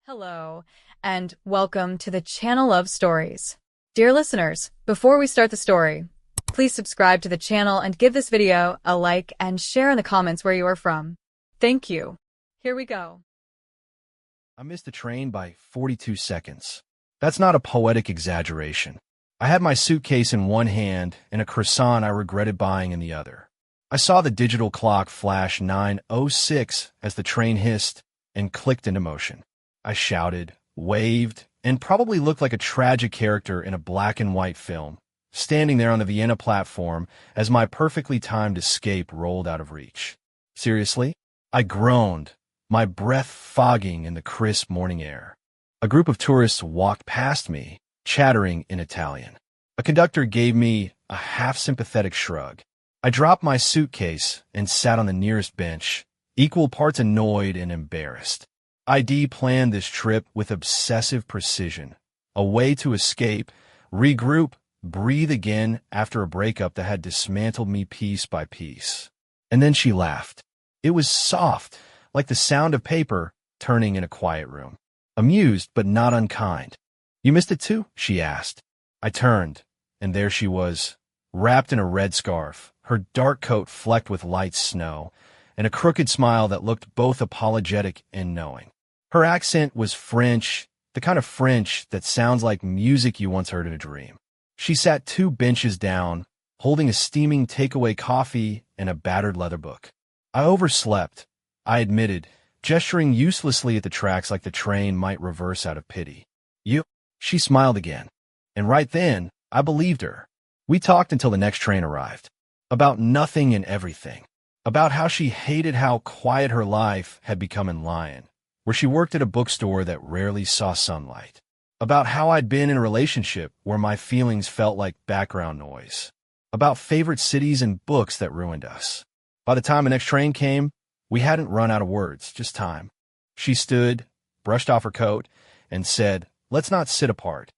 Hello, and welcome to the Channel of Stories. Dear listeners, before we start the story, please subscribe to the channel and give this video a like and share in the comments where you are from. Thank you. Here we go. I missed the train by 42 seconds. That's not a poetic exaggeration. I had my suitcase in one hand and a croissant I regretted buying in the other. I saw the digital clock flash 9:06 as the train hissed and clicked into motion. I shouted, waved, and probably looked like a tragic character in a black and white film, standing there on the Vienna platform as my perfectly timed escape rolled out of reach. Seriously? I groaned, my breath fogging in the crisp morning air. A group of tourists walked past me, chattering in Italian. A conductor gave me a half-sympathetic shrug. I dropped my suitcase and sat on the nearest bench, equal parts annoyed and embarrassed. ID planned this trip with obsessive precision, a way to escape, regroup, breathe again after a breakup that had dismantled me piece by piece. And then she laughed. It was soft, like the sound of paper turning in a quiet room. Amused, but not unkind. "You missed it too?" she asked. I turned, and there she was, wrapped in a red scarf, her dark coat flecked with light snow, and a crooked smile that looked both apologetic and knowing. Her accent was French, the kind of French that sounds like music you once heard in a dream. She sat 2 benches down, holding a steaming takeaway coffee and a battered leather book. I overslept, I admitted, gesturing uselessly at the tracks like the train might reverse out of pity. "You?" She smiled again. And right then, I believed her. We talked until the next train arrived. About nothing and everything. About how she hated how quiet her life had become in Lyon, where she worked at a bookstore that rarely saw sunlight. About how I'd been in a relationship where my feelings felt like background noise. About favorite cities and books that ruined us. By the time the next train came, we hadn't run out of words, just time. She stood, brushed off her coat, and said, "Let's not sit apart."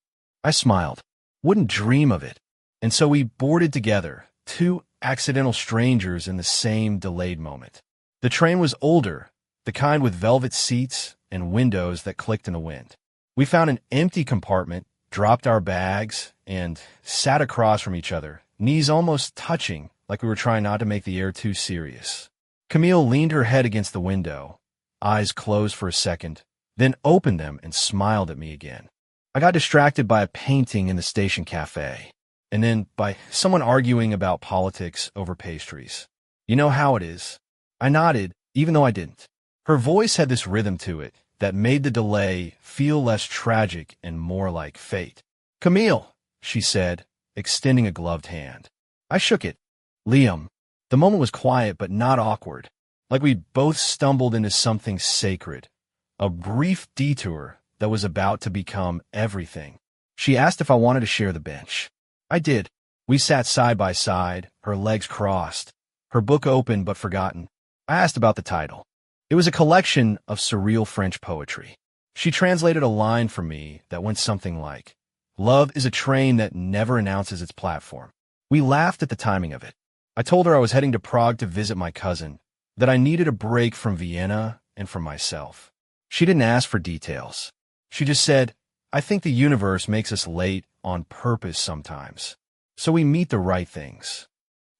I smiled. Wouldn't dream of it. And so we boarded together, 2 accidental strangers in the same delayed moment. The train was older, the kind with velvet seats and windows that clicked in the wind. We found an empty compartment, dropped our bags, and sat across from each other, knees almost touching, like we were trying not to make the air too serious. Camille leaned her head against the window, eyes closed for a second, then opened them and smiled at me again. I got distracted by a painting in the station cafe, and then by someone arguing about politics over pastries. You know how it is. I nodded, even though I didn't. Her voice had this rhythm to it that made the delay feel less tragic and more like fate. "Camille," she said, extending a gloved hand. I shook it. "Liam." The moment was quiet but not awkward, like we'd both stumbled into something sacred, a brief detour that was about to become everything. She asked if I wanted to share the bench. I did. We sat side by side, her legs crossed, her book open but forgotten. I asked about the title. It was a collection of surreal French poetry. She translated a line for me that went something like, "Love is a train that never announces its platform." We laughed at the timing of it. I told her I was heading to Prague to visit my cousin, that I needed a break from Vienna and from myself. She didn't ask for details. She just said, "I think the universe makes us late on purpose sometimes, so we meet the right things."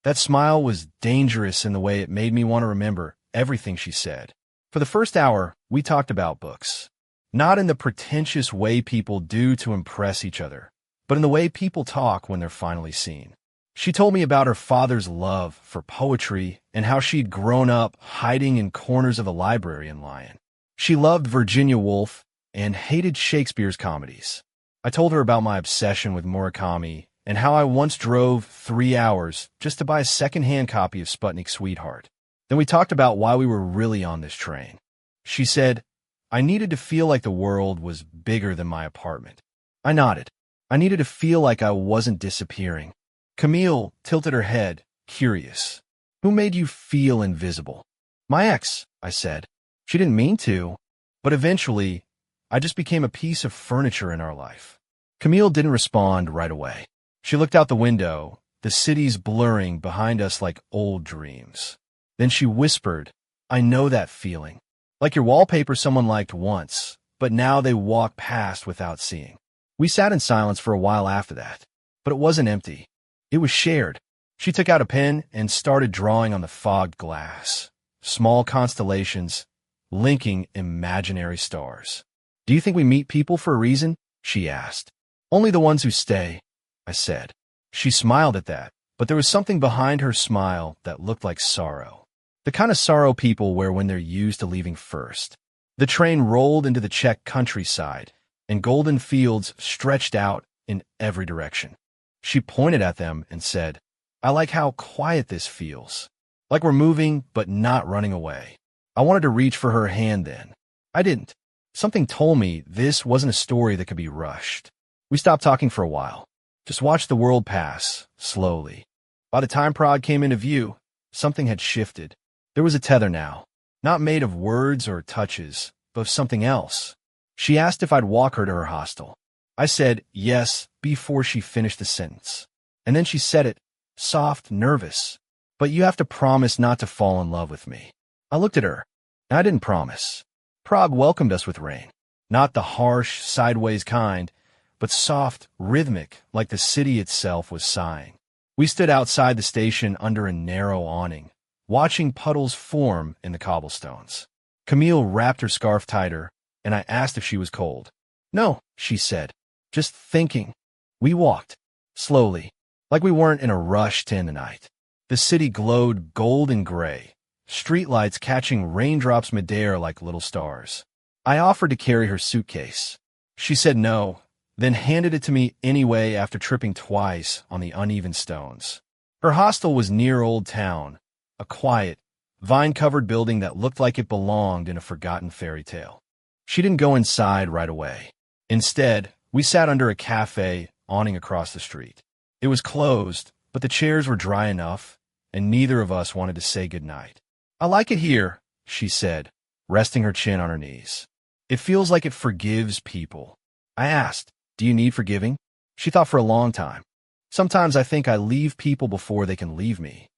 That smile was dangerous in the way it made me want to remember everything she said. For the first hour, we talked about books. Not in the pretentious way people do to impress each other, but in the way people talk when they're finally seen. She told me about her father's love for poetry and how she'd grown up hiding in corners of the library in Lyon. She loved Virginia Woolf and hated Shakespeare's comedies. I told her about my obsession with Murakami and how I once drove 3 hours just to buy a second-hand copy of Sputnik's Sweetheart. Then we talked about why we were really on this train. She said, "I needed to feel like the world was bigger than my apartment." I nodded. I needed to feel like I wasn't disappearing. Camille tilted her head, curious. "Who made you feel invisible?" "My ex," I said. She didn't mean to, but eventually, I just became a piece of furniture in our life. Camille didn't respond right away. She looked out the window, the cities blurring behind us like old dreams. Then she whispered, "I know that feeling. Like your wallpaper someone liked once, but now they walk past without seeing. We sat in silence for a while after that, but it wasn't empty. It was shared. She took out a pen and started drawing on the fogged glass. Small constellations, linking imaginary stars. "Do you think we meet people for a reason?" she asked. "Only the ones who stay," I said. She smiled at that, but there was something behind her smile that looked like sorrow. The kind of sorrow people wear when they're used to leaving first. The train rolled into the Czech countryside, and golden fields stretched out in every direction. She pointed at them and said, "I like how quiet this feels. Like we're moving, but not running away." I wanted to reach for her hand then. I didn't. Something told me this wasn't a story that could be rushed. We stopped talking for a while. Just watched the world pass, slowly. By the time Prague came into view, something had shifted. There was a tether now, not made of words or touches, but of something else. She asked if I'd walk her to her hostel. I said yes before she finished the sentence. And then she said it, soft, nervous. "But you have to promise not to fall in love with me." I looked at her. I didn't promise. Prague welcomed us with rain. Not the harsh, sideways kind, but soft, rhythmic, like the city itself was sighing. We stood outside the station under a narrow awning, watching puddles form in the cobblestones. Camille wrapped her scarf tighter, and I asked if she was cold. "No," she said, "just thinking." We walked, slowly, like we weren't in a rush to end the night. The city glowed gold and gray, streetlights catching raindrops midair like little stars. I offered to carry her suitcase. She said no, then handed it to me anyway after tripping twice on the uneven stones. Her hostel was near Old Town, a quiet, vine-covered building that looked like it belonged in a forgotten fairy tale. She didn't go inside right away. Instead, we sat under a cafe awning across the street. It was closed, but the chairs were dry enough, and neither of us wanted to say goodnight. "I like it here," she said, resting her chin on her knees. "It feels like it forgives people." I asked, "Do you need forgiving?" She thought for a long time. "Sometimes I think I leave people before they can leave me."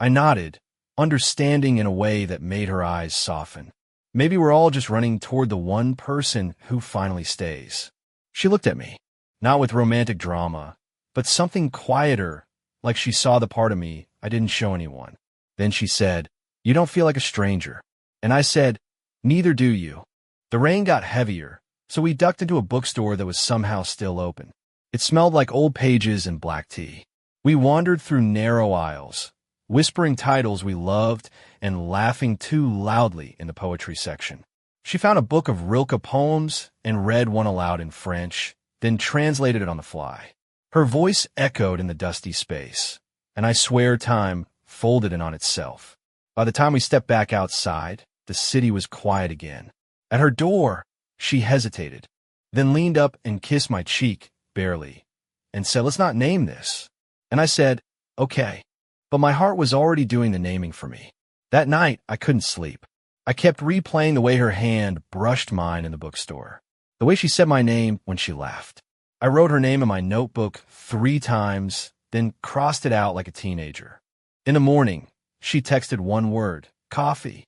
I nodded, understanding in a way that made her eyes soften. Maybe we're all just running toward the one person who finally stays. She looked at me, not with romantic drama, but something quieter, like she saw the part of me I didn't show anyone. Then she said, "You don't feel like a stranger." And I said, "Neither do you." The rain got heavier, so we ducked into a bookstore that was somehow still open. It smelled like old pages and black tea. We wandered through narrow aisles, whispering titles we loved and laughing too loudly in the poetry section. She found a book of Rilke poems and read one aloud in French, then translated it on the fly. Her voice echoed in the dusty space, and I swear time folded in on itself. By the time we stepped back outside, the city was quiet again. At her door, she hesitated, then leaned up and kissed my cheek, barely, and said, "Let's not name this." And I said, "Okay." But my heart was already doing the naming for me. That night, I couldn't sleep. I kept replaying the way her hand brushed mine in the bookstore, the way she said my name when she laughed. I wrote her name in my notebook 3 times, then crossed it out like a teenager. In the morning, she texted one word, "Coffee."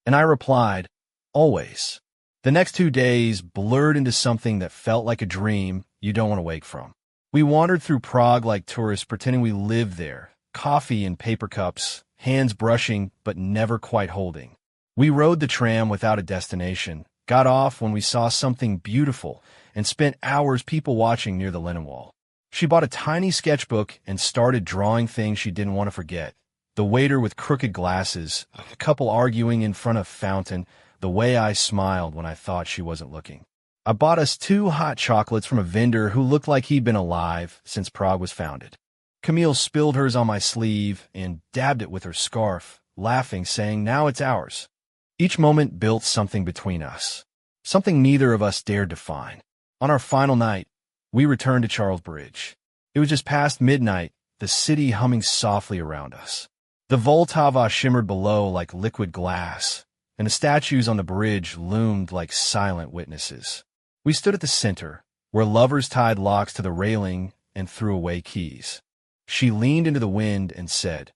And I replied, "Always." The next 2 days blurred into something that felt like a dream you don't want to wake from. We wandered through Prague like tourists pretending we lived there, coffee in paper cups, hands brushing but never quite holding. We rode the tram without a destination, got off when we saw something beautiful, and spent hours people watching near the linen wall. She bought a tiny sketchbook and started drawing things she didn't want to forget. The waiter with crooked glasses, a couple arguing in front of a fountain, the way I smiled when I thought she wasn't looking. I bought us 2 hot chocolates from a vendor who looked like he'd been alive since Prague was founded. Camille spilled hers on my sleeve and dabbed it with her scarf, laughing, saying, "Now it's ours." Each moment built something between us, something neither of us dared to find. On our final night, we returned to Charles Bridge. It was just past midnight, the city humming softly around us. The Vltava shimmered below like liquid glass, and the statues on the bridge loomed like silent witnesses. We stood at the center, where lovers tied locks to the railing and threw away keys. She leaned into the wind and said,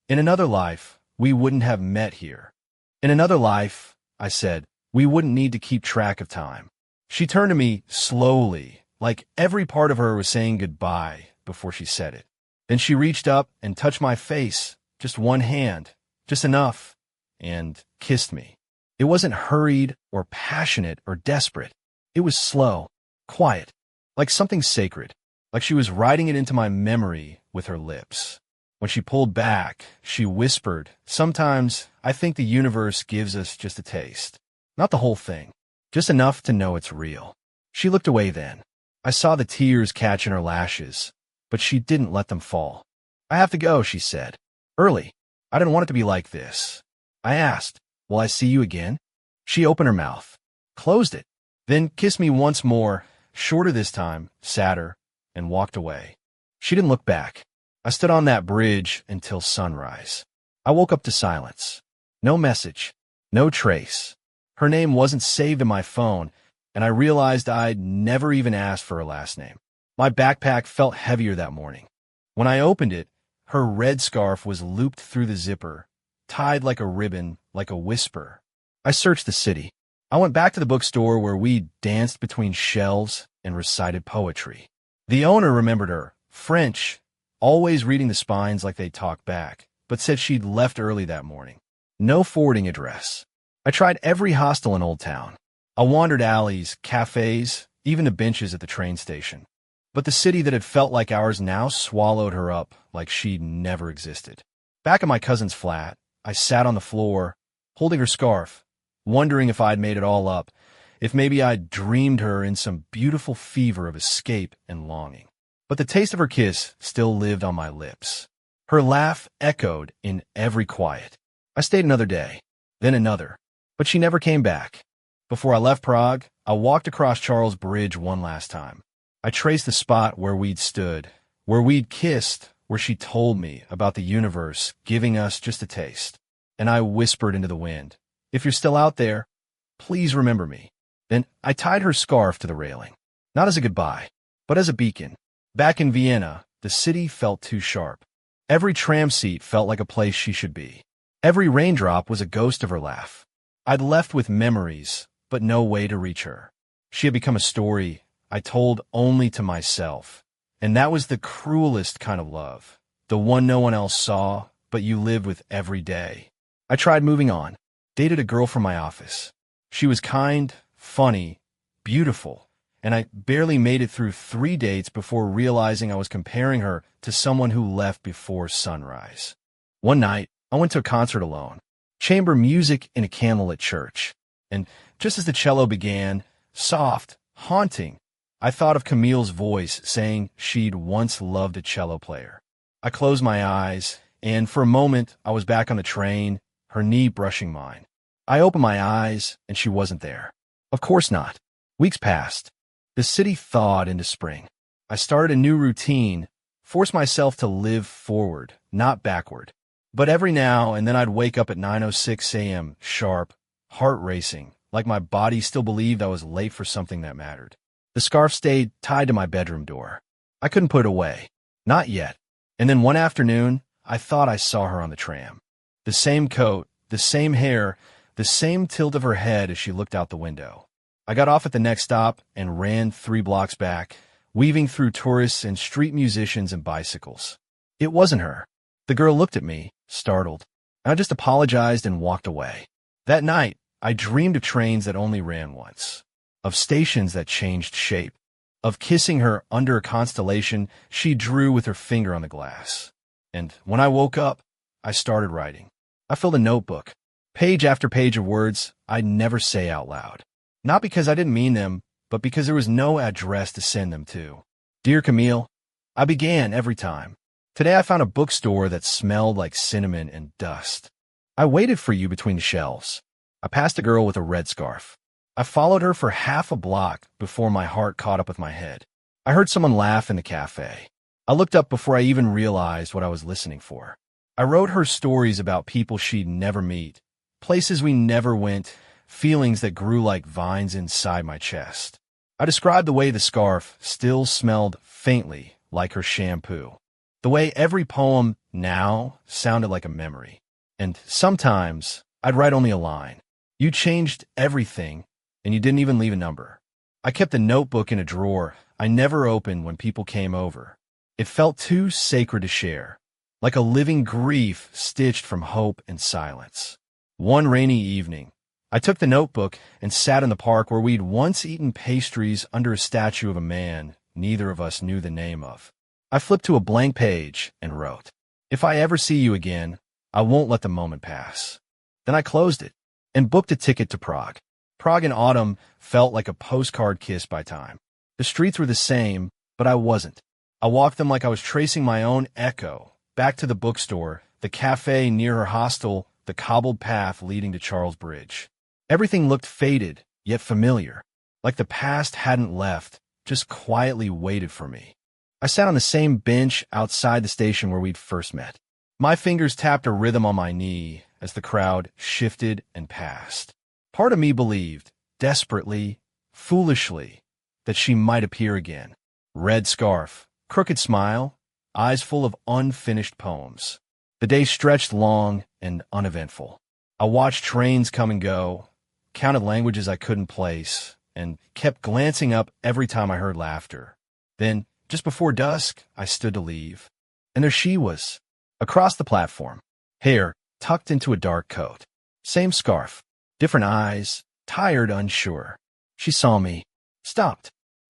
"In another life, we wouldn't have met here." "In another life," I said, "we wouldn't need to keep track of time." She turned to me slowly, like every part of her was saying goodbye before she said it. Then she reached up and touched my face, just one hand, just enough, and kissed me. It wasn't hurried or passionate or desperate. It was slow, quiet, like something sacred, like she was writing it into my memory with her lips. When she pulled back, she whispered, "Sometimes I think the universe gives us just a taste. Not the whole thing, just enough to know it's real." She looked away then. I saw the tears catch in her lashes, but she didn't let them fall. "I have to go," she said. "Early. I didn't want it to be like this." I asked, "Will I see you again?" She opened her mouth, closed it, then kissed me once more, shorter this time, sadder, and walked away. She didn't look back. I stood on that bridge until sunrise. I woke up to silence. No message, no trace. Her name wasn't saved in my phone, and I realized I'd never even asked for her last name. My backpack felt heavier that morning. When I opened it, her red scarf was looped through the zipper, tied like a ribbon, like a whisper. I searched the city. I went back to the bookstore where we danced between shelves and recited poetry. The owner remembered her, French, always reading the spines like they talked back, but said she'd left early that morning. No forwarding address. I tried every hostel in Old Town. I wandered alleys, cafes, even the benches at the train station. But the city that had felt like ours now swallowed her up like she'd never existed. Back at my cousin's flat, I sat on the floor, holding her scarf, wondering if I'd made it all up, if maybe I'd dreamed her in some beautiful fever of escape and longing. But the taste of her kiss still lived on my lips. Her laugh echoed in every quiet. I stayed another day, then another, but she never came back. Before I left Prague, I walked across Charles Bridge one last time. I traced the spot where we'd stood, where we'd kissed, where she told me about the universe giving us just a taste. And I whispered into the wind, "If you're still out there, please remember me." Then I tied her scarf to the railing, not as a goodbye, but as a beacon. Back in Vienna, the city felt too sharp. Every tram seat felt like a place she should be. Every raindrop was a ghost of her laugh. I'd left with memories, but no way to reach her. She had become a story I told only to myself. And that was the cruelest kind of love, the one no one else saw, but you lived with every day. I tried moving on, dated a girl from my office. She was kind, funny, beautiful, and I barely made it through 3 dates before realizing I was comparing her to someone who left before sunrise. One night, I went to a concert alone, chamber music in a candlelit church, and just as the cello began, soft, haunting, I thought of Camille's voice saying she'd once loved a cello player. I closed my eyes, and for a moment I was back on the train, her knee brushing mine. I opened my eyes, and she wasn't there. Of course not. Weeks passed. The city thawed into spring. I started a new routine, forced myself to live forward, not backward. But every now and then I'd wake up at 9:06 a.m., sharp, heart racing, like my body still believed I was late for something that mattered. The scarf stayed tied to my bedroom door. I couldn't put it away. Not yet. And then one afternoon, I thought I saw her on the tram. The same coat, the same hair, the same tilt of her head as she looked out the window. I got off at the next stop and ran 3 blocks back, weaving through tourists and street musicians and bicycles. It wasn't her. The girl looked at me, startled. I just apologized and walked away. That night, I dreamed of trains that only ran once, of stations that changed shape, of kissing her under a constellation she drew with her finger on the glass. And when I woke up, I started writing. I filled a notebook, page after page of words I'd never say out loud. Not because I didn't mean them, but because there was no address to send them to. Dear Camille, I began every time. Today I found a bookstore that smelled like cinnamon and dust. I waited for you between the shelves. I passed a girl with a red scarf. I followed her for half a block before my heart caught up with my head. I heard someone laugh in the cafe. I looked up before I even realized what I was listening for. I wrote her stories about people she'd never meet, places we never went, feelings that grew like vines inside my chest. I described the way the scarf still smelled faintly like her shampoo, the way every poem now sounded like a memory. And sometimes I'd write only a line. You changed everything, and you didn't even leave a number. I kept the notebook in a drawer I never opened when people came over. It felt too sacred to share, like a living grief stitched from hope and silence. One rainy evening, I took the notebook and sat in the park where we'd once eaten pastries under a statue of a man neither of us knew the name of. I flipped to a blank page and wrote, "If I ever see you again, I won't let the moment pass." Then I closed it and booked a ticket to Prague. Prague in autumn felt like a postcard kiss by time. The streets were the same, but I wasn't. I walked them like I was tracing my own echo, back to the bookstore, the cafe near her hostel, the cobbled path leading to Charles Bridge. Everything looked faded, yet familiar, like the past hadn't left, just quietly waited for me. I sat on the same bench outside the station where we'd first met. My fingers tapped a rhythm on my knee as the crowd shifted and passed. Part of me believed, desperately, foolishly, that she might appear again. Red scarf, crooked smile, eyes full of unfinished poems. The day stretched long and uneventful. I watched trains come and go, counted languages I couldn't place, and kept glancing up every time I heard laughter. Then, just before dusk, I stood to leave. And there she was, across the platform, hair tucked into a dark coat. Same scarf, different eyes, tired, unsure. She saw me, stopped.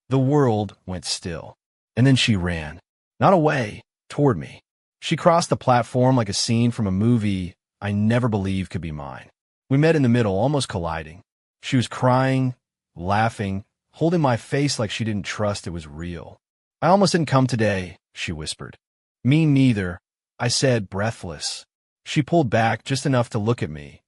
The world went still. And then she ran, not away, toward me. She crossed the platform like a scene from a movie I never believed could be mine. We met in the middle, almost colliding. She was crying, laughing, holding my face like she didn't trust it was real. "I almost didn't come today," she whispered. "Me neither," I said, breathless. She pulled back just enough to look at me,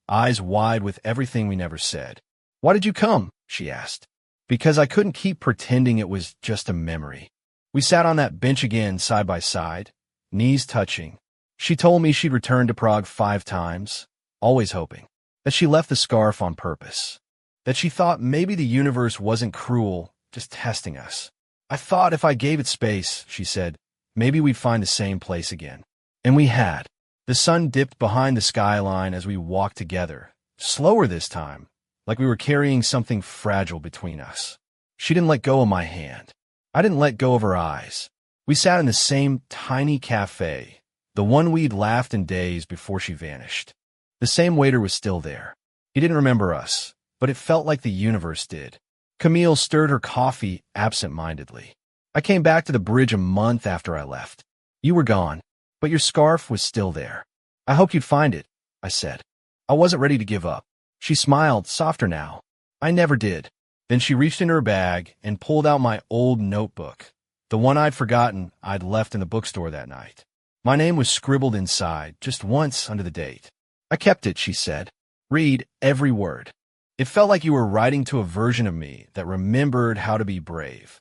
eyes wide with everything we never said. "Why did you come?" she asked. "Because I couldn't keep pretending it was just a memory." We sat on that bench again, side by side, knees touching. She told me she'd returned to Prague 5 times, always hoping. That she left the scarf on purpose. That she thought maybe the universe wasn't cruel, just testing us. "I thought if I gave it space," she said, "maybe we'd find the same place again." And we had. The sun dipped behind the skyline as we walked together, slower this time, like we were carrying something fragile between us. She didn't let go of my hand. I didn't let go of her eyes. We sat in the same tiny cafe, the one we'd laughed in days before she vanished. The same waiter was still there. He didn't remember us, but it felt like the universe did. Camille stirred her coffee absent-mindedly. "I came back to the bridge a month after I left. You were gone, but your scarf was still there. I hoped you'd find it," I said. I wasn't ready to give up. She smiled, softer now. "I never did." Then she reached in her bag and pulled out my old notebook, the one I'd forgotten I'd left in the bookstore that night. My name was scribbled inside, just once under the date. "I kept it," she said. "Read every word. It felt like you were writing to a version of me that remembered how to be brave."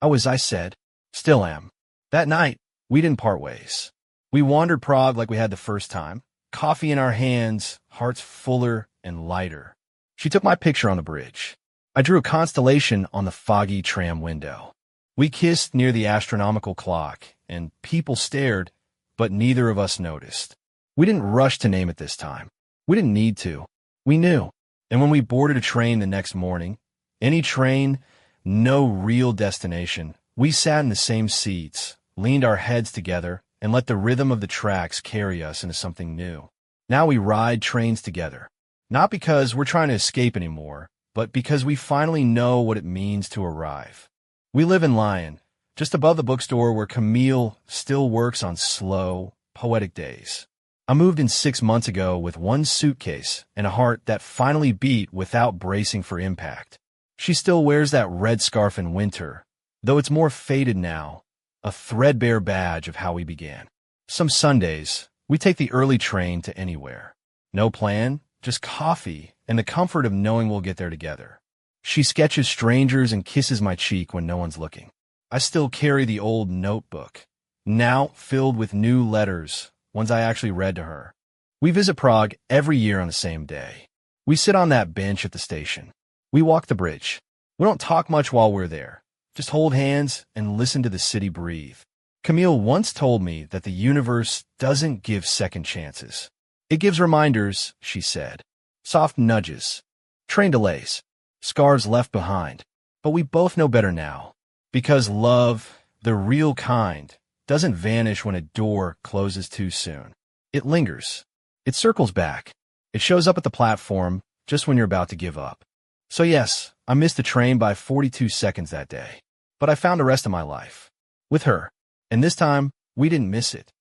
I said. "Still am." That night, we didn't part ways. We wandered Prague like we had the first time, coffee in our hands, hearts fuller and lighter. She took my picture on the bridge. I drew a constellation on the foggy tram window. We kissed near the astronomical clock, and people stared, but neither of us noticed. We didn't rush to name it this time. We didn't need to. We knew. And when we boarded a train the next morning, any train, no real destination, we sat in the same seats, leaned our heads together, and let the rhythm of the tracks carry us into something new. Now we ride trains together. Not because we're trying to escape anymore, but because we finally know what it means to arrive. We live in Lyon, just above the bookstore where Camille still works on slow, poetic days. I moved in 6 months ago with one suitcase and a heart that finally beat without bracing for impact. She still wears that red scarf in winter, though it's more faded now, a threadbare badge of how we began. Some Sundays, we take the early train to anywhere. No plan, just coffee and the comfort of knowing we'll get there together. She sketches strangers and kisses my cheek when no one's looking. I still carry the old notebook, now filled with new letters, ones I actually read to her. We visit Prague every year on the same day. We sit on that bench at the station. We walk the bridge. We don't talk much while we're there. Just hold hands and listen to the city breathe. Camille once told me that the universe doesn't give second chances. It gives reminders, she said. Soft nudges. Train delays. Scarves left behind. But we both know better now. Because love, the real kind, doesn't vanish when a door closes too soon. It lingers. It circles back. It shows up at the platform just when you're about to give up. So yes, I missed the train by 42 seconds that day. But I found the rest of my life with her. And this time, we didn't miss it.